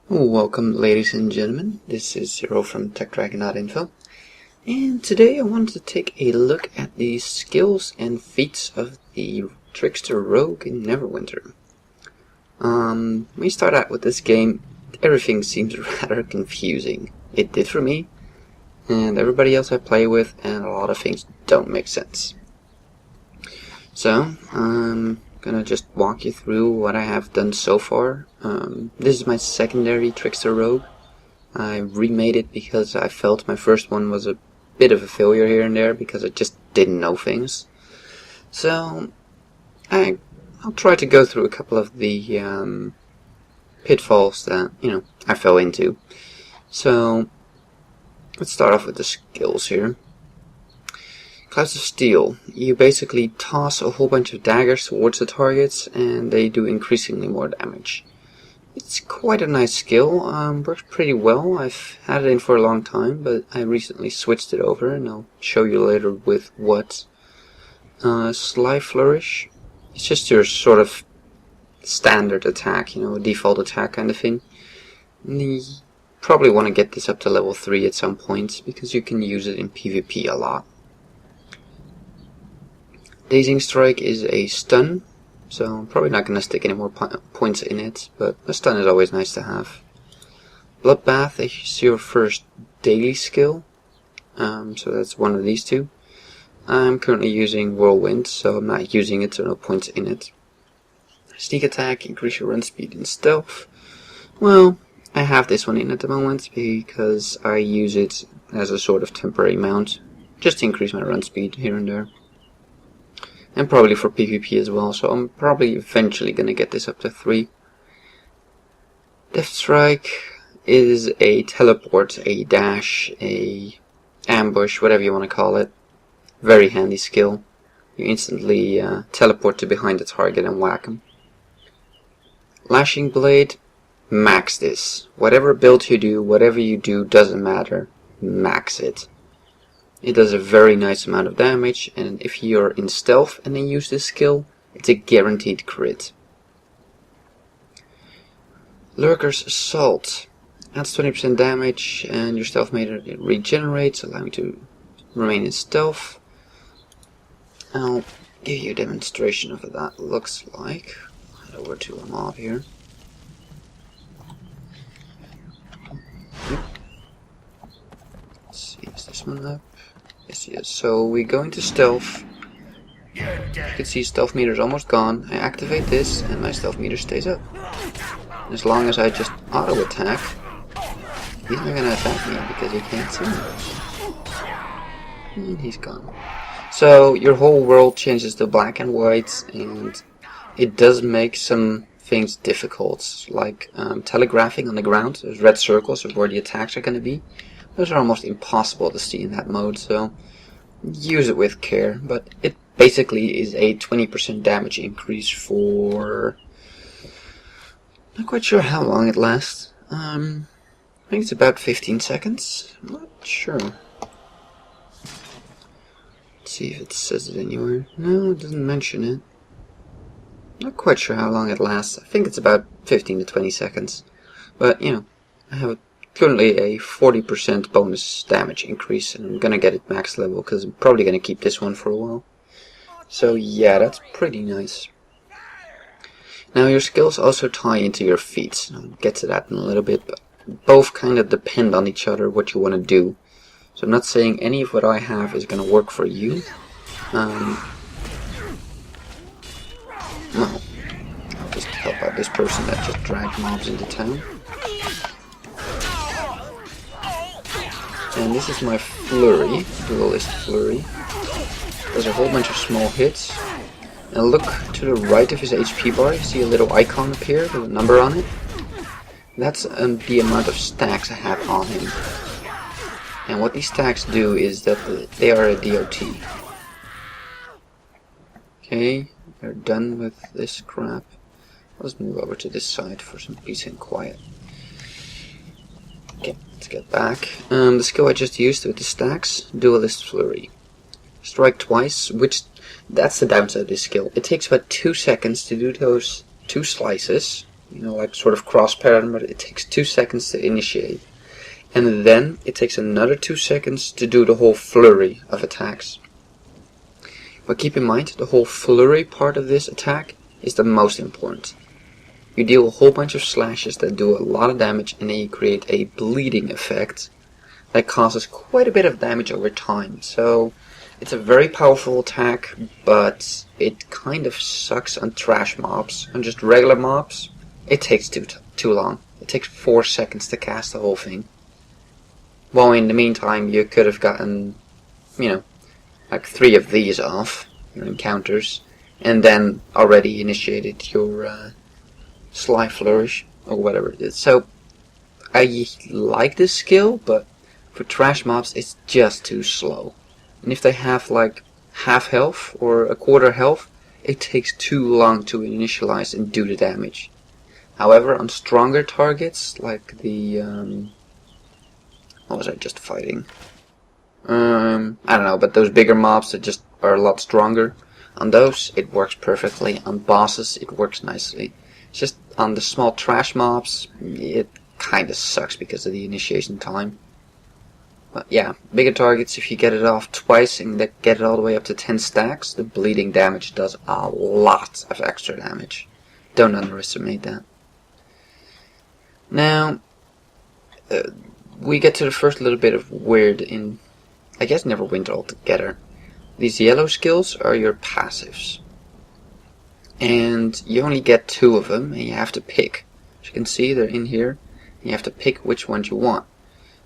Welcome, ladies and gentlemen. This is Zero from Techdragon.info, and today I wanted to take a look at the skills and feats of the Trickster Rogue in Neverwinter. When you start out with this game, everything seems rather confusing. It did for me, and everybody else I play with, and a lot of things don't make sense. So, I'm gonna just walk you through what I have done so far. This is my secondary Trickster Rogue. I remade it because I felt my first one was a bit of a failure here and there because I just didn't know things. So I'll try to go through a couple of the pitfalls that I fell into. So let's start off with the skills here. Clouds of Steel. You basically toss a whole bunch of daggers towards the targets and they do increasingly more damage. It's quite a nice skill, works pretty well. I've had it in for a long time, but I recently switched it over and I'll show you later with what. Sly Flourish. It's just your sort of standard attack, a default attack kind of thing. And you probably want to get this up to level 3 at some point because you can use it in PvP a lot. Dazing Strike is a stun, so I'm probably not going to stick any more points in it, but a stun is always nice to have. Bloodbath is your first daily skill, so that's one of these two. I'm currently using Whirlwind, so I'm not using it, so no points in it. Sneak Attack, increase your run speed and stealth. Well, I have this one in at the moment because I use it as a sort of temporary mount, just to increase my run speed here and there. And probably for PvP as well, so I'm probably eventually going to get this up to 3. Death Strike is a teleport, a dash, a ambush, whatever you want to call it. Very handy skill. You instantly teleport to behind the target and whack them. Lashing Blade, max this. Whatever build you do, whatever you do, doesn't matter. Max it. It does a very nice amount of damage, and if you're in stealth and then use this skill, it's a guaranteed crit. Lurker's Assault adds 20% damage, and your stealth meter regenerates, allowing you to remain in stealth. I'll give you a demonstration of what that looks like. Head over to a mob here. Let's see, is this one up? Yes. So we go into stealth. You can see stealth meter is almost gone. I activate this and my stealth meter stays up. As long as I just auto attack, he's not gonna attack me because he can't see me. And he's gone. So your whole world changes to black and white, and it does make some things difficult, like telegraphing on the ground. There's red circles of where the attacks are gonna be. Those are almost impossible to see in that mode, so use it with care. But it basically is a 20% damage increase for... not quite sure how long it lasts. I think it's about 15 seconds. I'm not sure. Let's see if it says it anywhere. No, it doesn't mention it. Not quite sure how long it lasts. I think it's about 15 to 20 seconds. But, I have currently a 40% bonus damage increase, and I'm gonna get it max level because I'm probably gonna keep this one for a while. So yeah, that's pretty nice. Now your skills also tie into your feats. I'll get to that in a little bit, but both kind of depend on each other what you want to do. So I'm not saying any of what I have is gonna work for you. No, I'll just help out this person that just dragged mobs into town. And this is my flurry, dualist flurry. Does a whole bunch of small hits. And look to the right of his HP bar, you see a little icon appear with a number on it. That's the amount of stacks I have on him. And what these stacks do is that they are a DOT. Okay, we're done with this crap. Let's move over to this side for some peace and quiet. Okay, let's get back. The skill I just used with the stacks, Dualist Flurry. Strike twice, that's the downside of this skill. It takes about 2 seconds to do those 2 slices, you know, like sort of cross pattern, but it takes 2 seconds to initiate. And then it takes another 2 seconds to do the whole flurry of attacks. But keep in mind, the whole flurry part of this attack is the most important. You deal a whole bunch of slashes that do a lot of damage, and then you create a bleeding effect that causes quite a bit of damage over time. So it's a very powerful attack, but it kind of sucks on trash mobs. On just regular mobs, it takes too long. It takes 4 seconds to cast the whole thing. Well, in the meantime, you could have gotten, you know, like 3 of these off, your encounters, and then already initiated your Sly Flourish, or whatever it is. So, I like this skill, but for trash mobs, it's just too slow. And if they have like half health or a quarter health, it takes too long to initialize and do the damage. However, on stronger targets, like the, what was I just fighting? I don't know, but those bigger mobs that just are a lot stronger, on those it works perfectly. On bosses it works nicely. It's just on the small trash mobs it kinda sucks because of the initiation time. But yeah, bigger targets, if you get it off twice and get it all the way up to 10 stacks, the bleeding damage does a lot of extra damage. Don't underestimate that. Now, we get to the first little bit of weird in, I guess, Neverwinter altogether. These yellow skills are your passives. And you only get 2 of them, and you have to pick. As you can see, they're in here, and you have to pick which ones you want.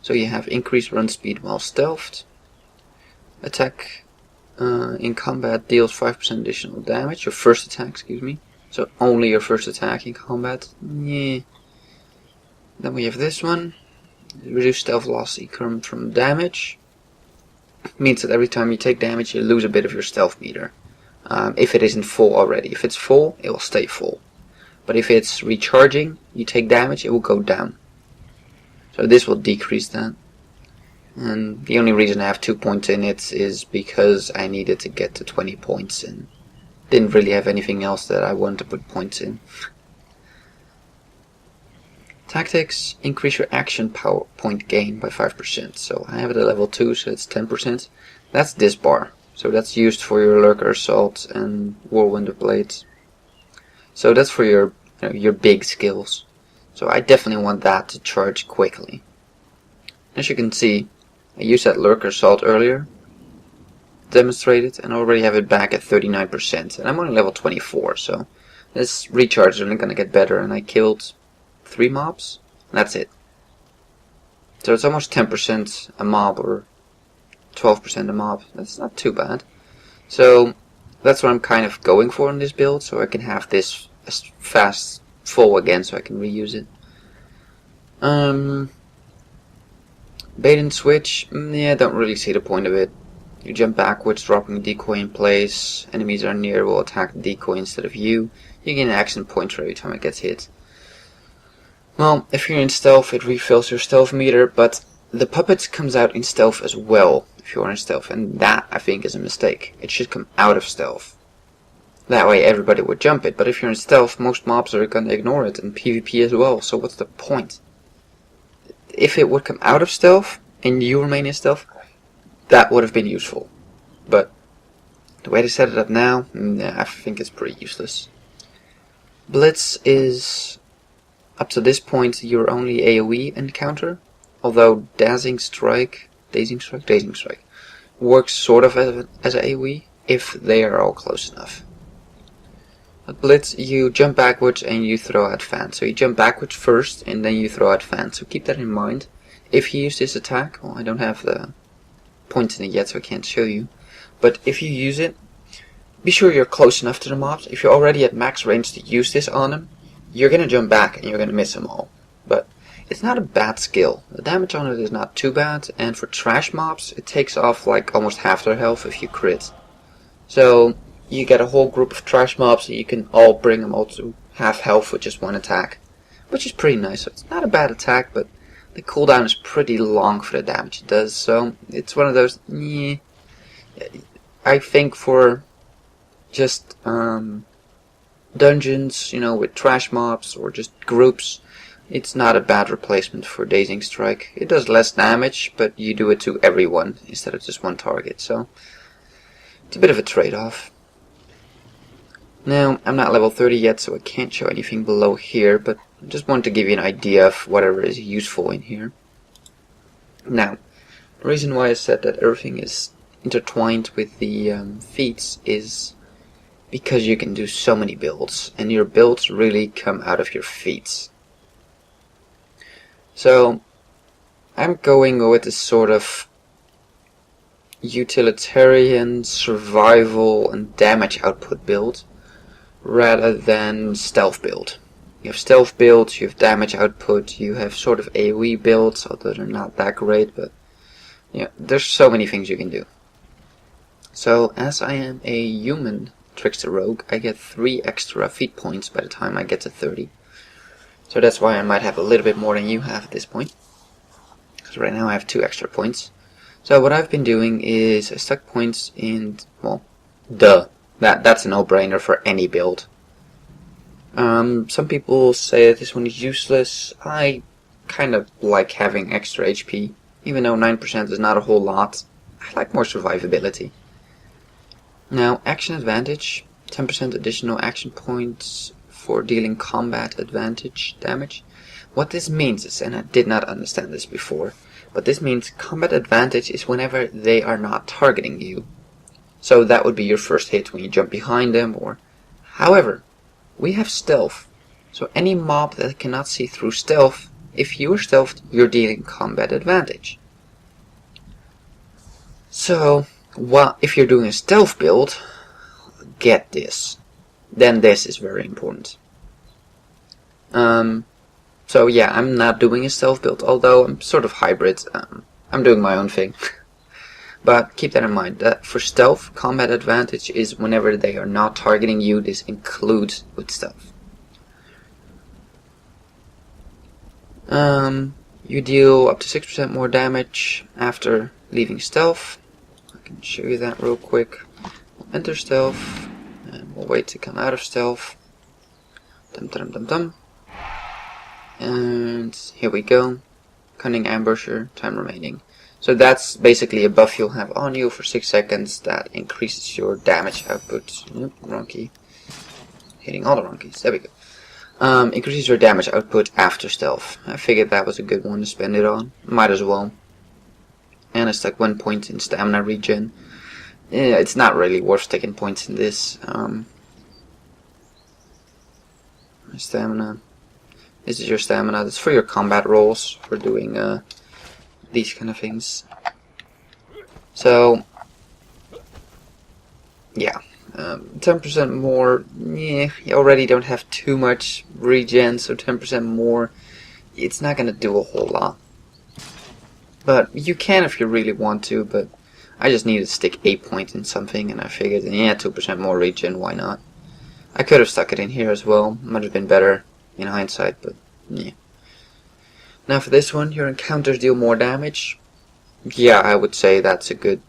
So you have increased run speed while stealthed. Attack in combat deals 5% additional damage. Your first attack, excuse me. So only your first attack in combat. Yeah. Then we have this one. Reduce stealth loss income from damage. Means that every time you take damage you lose a bit of your stealth meter. If it isn't full already. If it's full, it will stay full. But if it's recharging, you take damage, it will go down. So this will decrease that. And the only reason I have 2 points in it is because I needed to get to 20 points and didn't really have anything else that I wanted to put points in. Tactics, increase your action power point gain by 5%. So I have it at level 2, so it's 10%. That's this bar. So that's used for your Lurker Assault and Whirlwind of Blades. So that's for your big skills. So I definitely want that to charge quickly. As you can see, I used that Lurker Assault earlier, demonstrated, and I already have it back at 39%. And I'm only level 24, so this recharge is only going to get better. And I killed 3 mobs, and that's it. So it's almost 10% a mob, or 12% a mob. That's not too bad. So that's what I'm kind of going for in this build, so I can have this fast full again, so I can reuse it. Bait and switch, yeah, I don't really see the point of it. You jump backwards, dropping a decoy in place. Enemies are near will attack the decoy instead of you. You gain an action point for every time it gets hit. Well, if you're in stealth, it refills your stealth meter, but the puppet comes out in stealth as well, if you are in stealth, and that, I think, is a mistake. It should come out of stealth. That way everybody would jump it, but if you're in stealth, most mobs are gonna ignore it, and PvP as well, so what's the point? If it would come out of stealth, and you remain in stealth, that would have been useful. But the way they set it up now, I think it's pretty useless. Blitz is, up to this point, your only AoE encounter, although Dazing Strike works sort of as an AoE, if they are all close enough. At Blitz, you jump backwards and you throw out fans. So you jump backwards first, and then you throw out fans. So keep that in mind. If you use this attack, well, I don't have the points in it yet, so I can't show you. But if you use it, be sure you're close enough to the mobs. If you're already at max range to use this on them, you're going to jump back and you're going to miss them all. But it's not a bad skill. The damage on it is not too bad, and for trash mobs, it takes off like almost half their health if you crit. So you get a whole group of trash mobs and you can all bring them all to half health with just one attack, which is pretty nice. So it's not a bad attack, but the cooldown is pretty long for the damage it does, so it's one of those, I think for just dungeons, you know, with trash mobs or just groups, it's not a bad replacement for Dazing Strike. It does less damage, but you do it to everyone instead of just one target, so it's a bit of a trade-off. Now, I'm not level 30 yet, so I can't show anything below here, but I just want to give you an idea of whatever is useful in here. Now, the reason why I said that everything is intertwined with the feats is because you can do so many builds, and your builds really come out of your feats. So, I'm going with this sort of utilitarian, survival, and damage output build, rather than stealth build. You have stealth builds, you have damage output, you have sort of AoE builds, although they're not that great, but yeah, there's so many things you can do. So, as I am a human Trickster Rogue, I get 3 extra feat points by the time I get to 30. So that's why I might have a little bit more than you have at this point. Because right now I have 2 extra points. So what I've been doing is I stuck points in, well, that's a no-brainer for any build. Some people say that this one is useless. I kind of like having extra HP. Even though 9% is not a whole lot, I like more survivability. Now, action advantage, 10% additional action points for dealing combat advantage damage. What this means is, and I did not understand this before, but this means combat advantage is whenever they are not targeting you. So that would be your first hit when you jump behind them, or... However, we have stealth. So any mob that cannot see through stealth, if you're stealthed, you're dealing combat advantage. So, well, if you're doing a stealth build, get this. Then this is very important. So yeah, I'm not doing a stealth build, although I'm sort of hybrid. I'm doing my own thing. But keep that in mind, that for stealth, combat advantage is whenever they are not targeting you. This includes with stealth. You deal up to 6% more damage after leaving stealth. I can show you that real quick. We'll enter stealth, and we'll wait to come out of stealth. And here we go. Cunning Ambusher, time remaining. So that's basically a buff you'll have on you for 6 seconds that increases your damage output. Nope, wrong key. Hitting all the wrong keys. There we go. Increases your damage output after stealth. I figured that was a good one to spend it on. Might as well. And I stuck 1 point in stamina regen. Yeah, it's not really worth sticking points in this. My stamina. This is your stamina. That's for your combat rolls for doing these kind of things. So yeah, 10% more. Yeah, you already don't have too much regen, so 10% more, it's not gonna do a whole lot. But you can if you really want to. But I just needed to stick 8 points in something, and I figured, yeah, 2% more regen, why not? I could have stuck it in here as well. Might have been better in hindsight, but yeah. Now for this one, your encounters deal more damage. Yeah, I would say that's a good,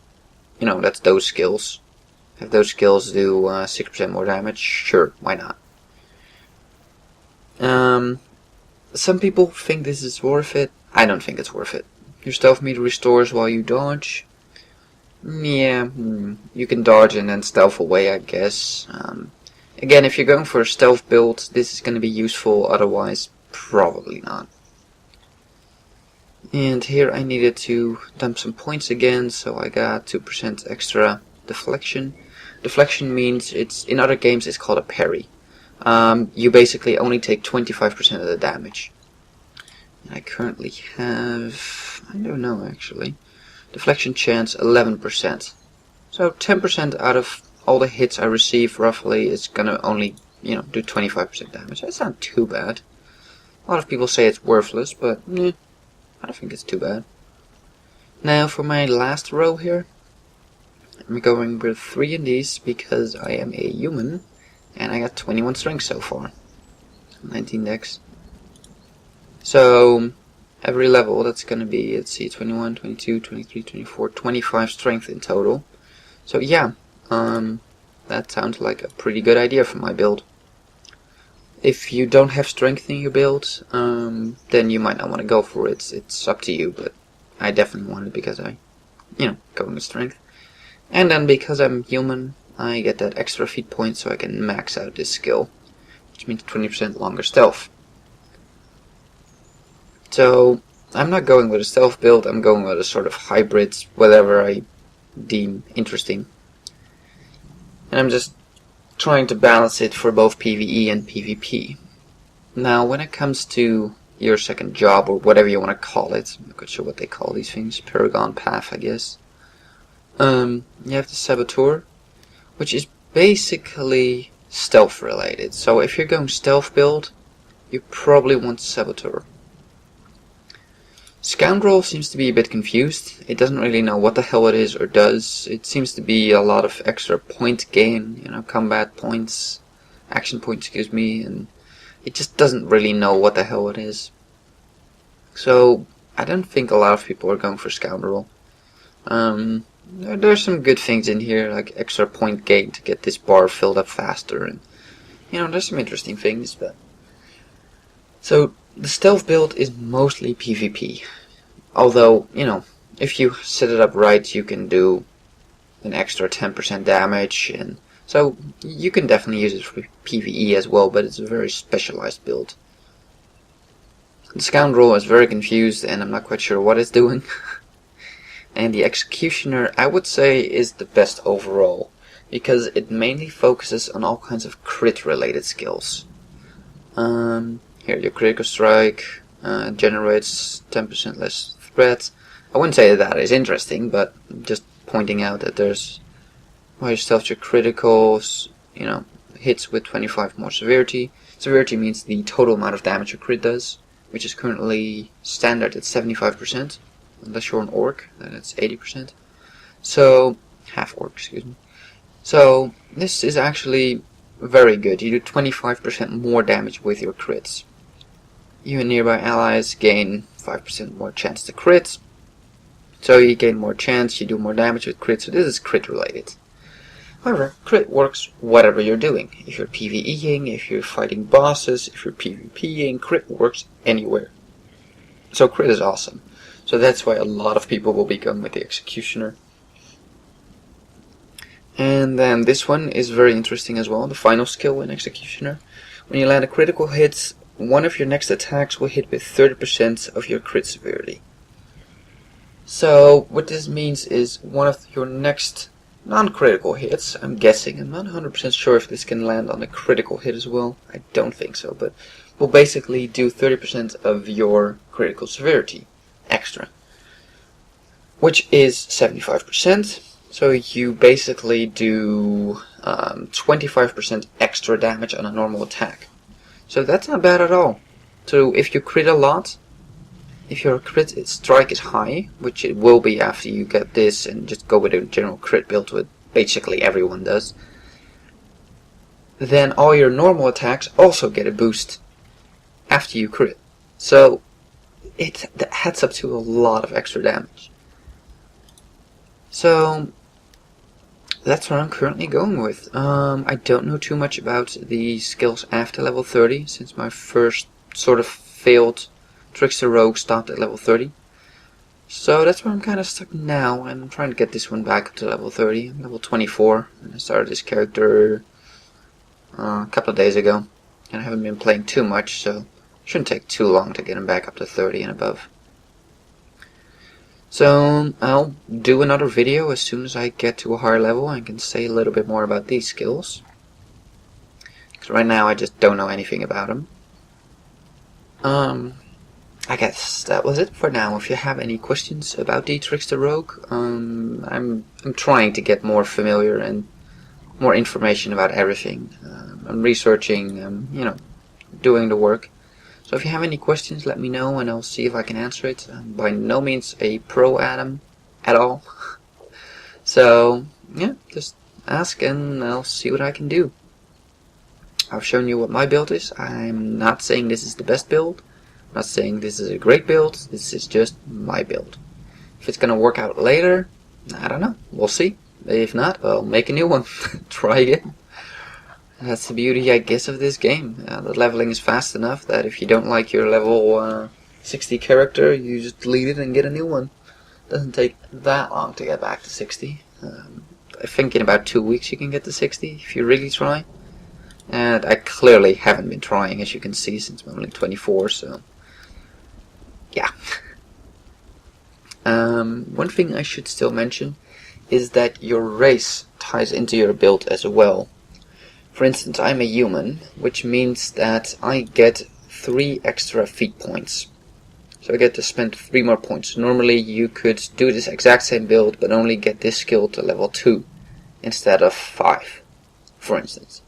that's those skills. If those skills do 6% more damage, sure, why not? Some people think this is worth it. I don't think it's worth it. Your stealth meter restores while you dodge. Yeah, you can dodge and then stealth away, I guess. Again, if you're going for a stealth build, this is going to be useful, otherwise, probably not. And here I needed to dump some points again, so I got 2% extra deflection. Deflection means in other games it's called a parry. You basically only take 25% of the damage. And I currently have, I don't know actually, deflection chance 11%. So 10% out of all the hits I receive roughly is gonna only, do 25% damage. That's not too bad. A lot of people say it's worthless, but I don't think it's too bad. Now for my last row here, I'm going with 3 in these because I am a human and I got 21 strength so far. 19 dex. So every level that's going to be, let's see, 21, 22, 23, 24, 25 strength in total. So yeah, that sounds like a pretty good idea for my build. If you don't have strength in your build, then you might not want to go for it. It's up to you, but I definitely want it because I, going with strength. And then because I'm human, I get that extra feat point so I can max out this skill, which means 20% longer stealth. So I'm not going with a stealth build, I'm going with a sort of hybrid, whatever I deem interesting. And I'm just trying to balance it for both PvE and PvP. Now when it comes to your second job, or whatever you want to call it, I'm not quite sure what they call these things, Paragon path I guess, you have the Saboteur, which is basically stealth related. So if you're going stealth build, you probably want Saboteur. Scoundrel seems to be a bit confused. It doesn't really know what the hell it is or does. It seems to be a lot of extra point gain, combat points, action points, excuse me, and it just doesn't really know what the hell it is. So I don't think a lot of people are going for Scoundrel. There's some good things in here, like extra point gain to get this bar filled up faster, and there's some interesting things. But so the stealth build is mostly PvP, although if you set it up right, you can do an extra 10% damage, and so you can definitely use it for PvE as well. But it's a very specialized build. The Scoundrel is very confused, and I'm not quite sure what it's doing. And the Executioner, I would say, is the best overall, because it mainly focuses on all kinds of crit related skills. Here, your critical strike generates 10% less threat. I wouldn't say that is interesting, but just pointing out that there's higher stealth, your criticals, hits with 25 more severity. Severity means the total amount of damage your crit does, which is currently standard at 75%. Unless you're an orc, then it's 80%. So, half orc, excuse me. So, this is actually very good. You do 25% more damage with your crits. You and nearby allies gain 5% more chance to crit. So you gain more chance, you do more damage with crit, so this is crit related. However, crit works whatever you're doing. If you're PvEing, if you're fighting bosses, if you're PvPing, crit works anywhere. So crit is awesome. So that's why a lot of people will be going with the Executioner. And then this one is very interesting as well, the final skill in Executioner. When you land a critical hit, one of your next attacks will hit with 30% of your crit severity. So what this means is one of your next non-critical hits, I'm guessing, I'm not 100% sure if this can land on a critical hit as well, I don't think so, but will basically do 30% of your critical severity extra, which is 75%. So you basically do 25% extra damage on a normal attack. So that's not bad at all. So if you crit a lot, if your crit strike is high, which it will be after you get this and just go with a general crit build, with basically everyone does, then all your normal attacks also get a boost after you crit. So it adds up to a lot of extra damage. So that's what I'm currently going with. I don't know too much about the skills after level 30, since my first sort of failed Trickster Rogue stopped at level 30. So that's where I'm kind of stuck now. I'm trying to get this one back up to level 30. I'm level 24, and I started this character a couple of days ago, and I haven't been playing too much, so it shouldn't take too long to get him back up to 30 and above. So I'll do another video as soon as I get to a higher level and can say a little bit more about these skills, because right now I just don't know anything about them. I guess that was it for now. If you have any questions about the Trickster Rogue, I'm trying to get more familiar and more information about everything. I'm researching, doing the work. So if you have any questions, let me know and I'll see if I can answer it. I'm by no means a pro at them at all. So yeah, just ask and I'll see what I can do. I've shown you what my build is. I'm not saying this is the best build. I'm not saying this is a great build. This is just my build. If it's gonna work out later, I don't know. We'll see. If not, I'll make a new one. Try again. That's the beauty, I guess, of this game. The leveling is fast enough that if you don't like your level 60 character, you just delete it and get a new one. Doesn't take that long to get back to 60. I think in about 2 weeks you can get to 60 if you really try. And I clearly haven't been trying, as you can see, since I'm only 24, so yeah. One thing I should still mention is that your race ties into your build as well. For instance, I'm a human, which means that I get 3 extra feat points. So I get to spend 3 more points. Normally you could do this exact same build, but only get this skill to level 2 instead of 5, for instance.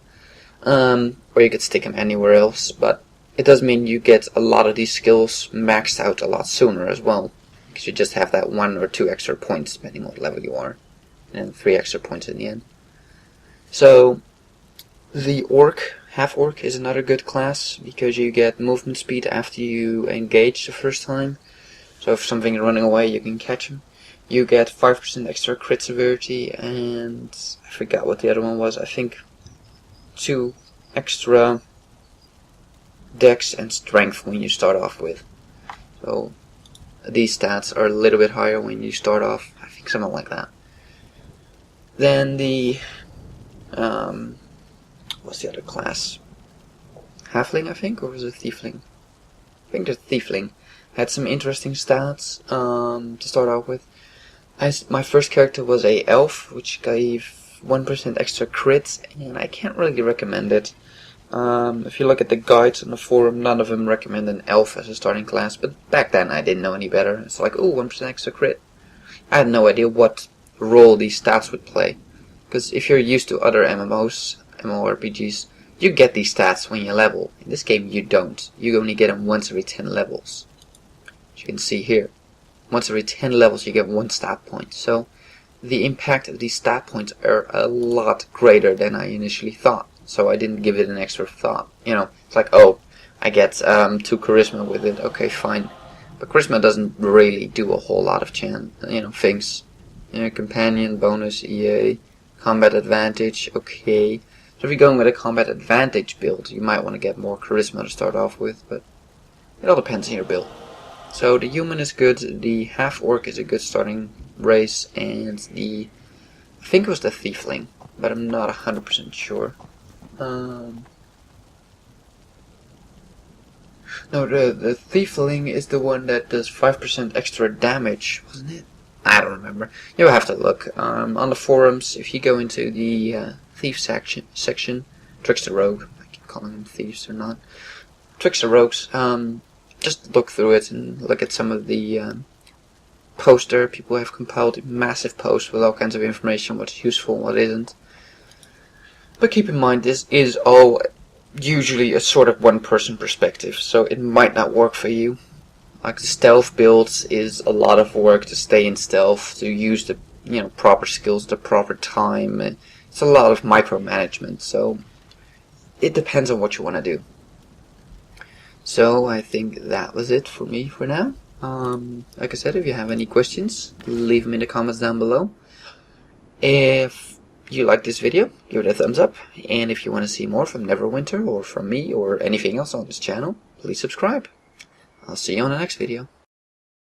Or you could stick them anywhere else, but it does mean you get a lot of these skills maxed out a lot sooner as well, because you just have that 1 or 2 extra points depending on what level you are, and 3 extra points in the end. So the orc, half orc, is another good class because you get movement speed after you engage the first time. So if something is running away, you can catch him. You get 5% extra crit severity, and I forgot what the other one was. I think 2 extra dex and strength when you start off with. So these stats are a little bit higher when you start off. I think something like that. Then the what's the other class? Halfling, I think, or was it Thiefling? I think the Thiefling had some interesting stats to start off with. My first character was a elf, which gave 1% extra crits, and I can't really recommend it. If you look at the guides on the forum, none of them recommend an elf as a starting class, but back then I didn't know any better. It's like, ooh, 1% extra crit. I had no idea what role these stats would play, because if you're used to other MMORPGs, you get these stats when you level. In this game you don't. You only get them once every 10 levels. As you can see here. Once every 10 levels you get 1 stat point. So the impact of these stat points are a lot greater than I initially thought. So I didn't give it an extra thought. You know, it's like, oh, I get 2 charisma with it. Okay, fine. But charisma doesn't really do a whole lot of things. Companion, bonus, EA, combat advantage, okay. So if you're going with a combat advantage build, you might want to get more charisma to start off with, but it all depends on your build. So the human is good, the half-orc is a good starting race, and I think it was the Thiefling, but I'm not 100% sure. No, the Thiefling is the one that does 5% extra damage, wasn't it? I don't remember. You'll have to look. On the forums, if you go into the thief section, Trickster Rogue, I keep calling them thieves or not, Trickster Rogues, just look through it and look at some of the poster. People have compiled massive posts with all kinds of information, what's useful and what isn't. But keep in mind, this is all usually a sort of one-person perspective, so it might not work for you. Like the stealth builds is a lot of work to stay in stealth, to use the proper skills, the proper time. And it's a lot of micromanagement, so it depends on what you want to do. So I think that was it for me for now. Like I said, if you have any questions, leave them in the comments down below. If you like this video, give it a thumbs up, and if you want to see more from Neverwinter or from me or anything else on this channel, please subscribe. I'll see you on the next video.